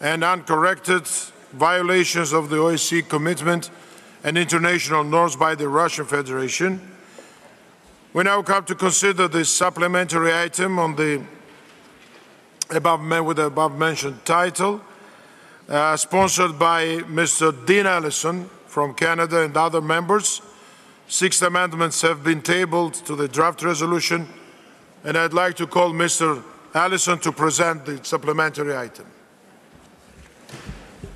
and uncorrected violations of the OSCE commitment and international norms by the Russian Federation. We now come to consider this supplementary item on the with the above-mentioned title, sponsored by Mr. Dean Allison from Canada and other members. 6 amendments have been tabled to the draft resolution, and I'd like to call Mr. Allison to present the supplementary item.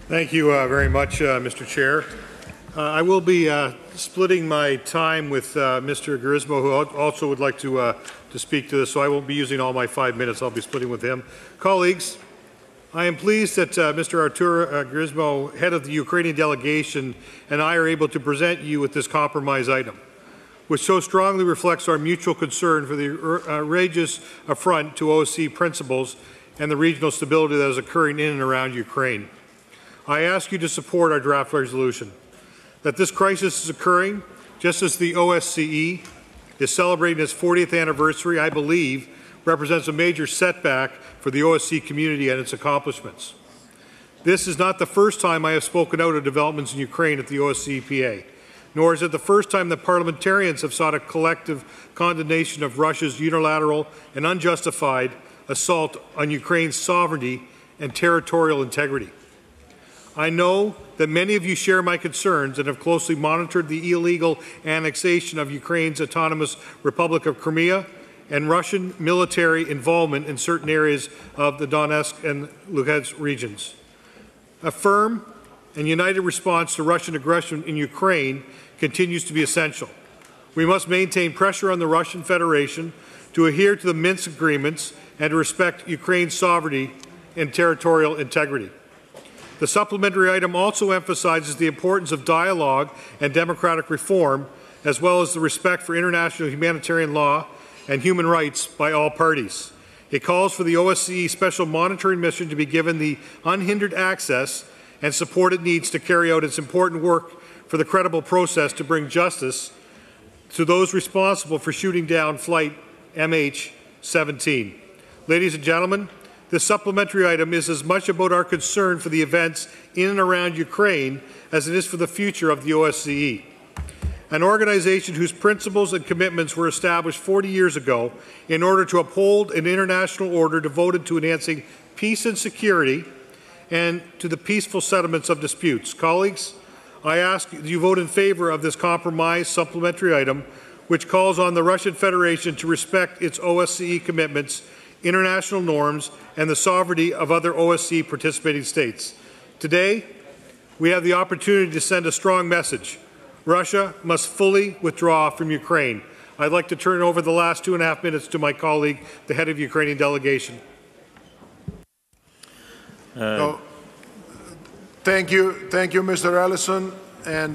Thank you very much, Mr. Chair. I will be splitting my time with Mr. Grismo, who also would like to speak to this, so I won't be using all my 5 minutes. I'll be splitting with him. Colleagues, I am pleased that Mr. Artur Grismo, head of the Ukrainian delegation, and I are able to present you with this compromise item, which so strongly reflects our mutual concern for the outrageous affront to OSCE principles and the regional stability that is occurring in and around Ukraine. I ask you to support our draft resolution. That this crisis is occurring just as the OSCE is celebrating its 40th anniversary, I believe, represents a major setback for the OSCE community and its accomplishments. This is not the first time I have spoken out of developments in Ukraine at the OSCEPA, nor is it the first time that parliamentarians have sought a collective condemnation of Russia's unilateral and unjustified assault on Ukraine's sovereignty and territorial integrity. I know that many of you share my concerns and have closely monitored the illegal annexation of Ukraine's autonomous Republic of Crimea and Russian military involvement in certain areas of the Donetsk and Luhansk regions. A firm and united response to Russian aggression in Ukraine continues to be essential. We must maintain pressure on the Russian Federation to adhere to the Minsk agreements and to respect Ukraine's sovereignty and territorial integrity. The supplementary item also emphasizes the importance of dialogue and democratic reform, as well as the respect for international humanitarian law and human rights by all parties. It calls for the OSCE Special Monitoring Mission to be given the unhindered access and support it needs to carry out its important work for the credible process to bring justice to those responsible for shooting down Flight MH17. Ladies and gentlemen, this supplementary item is as much about our concern for the events in and around Ukraine as it is for the future of the OSCE, an organization whose principles and commitments were established 40 years ago in order to uphold an international order devoted to enhancing peace and security and to the peaceful settlements of disputes. Colleagues, I ask that you vote in favour of this compromise supplementary item, which calls on the Russian Federation to respect its OSCE commitments, international norms, and the sovereignty of other OSCE participating states. Today, we have the opportunity to send a strong message. Russia must fully withdraw from Ukraine. I'd like to turn over the last 2.5 minutes to my colleague, the head of the Ukrainian delegation. Thank you, Mr. Allison. And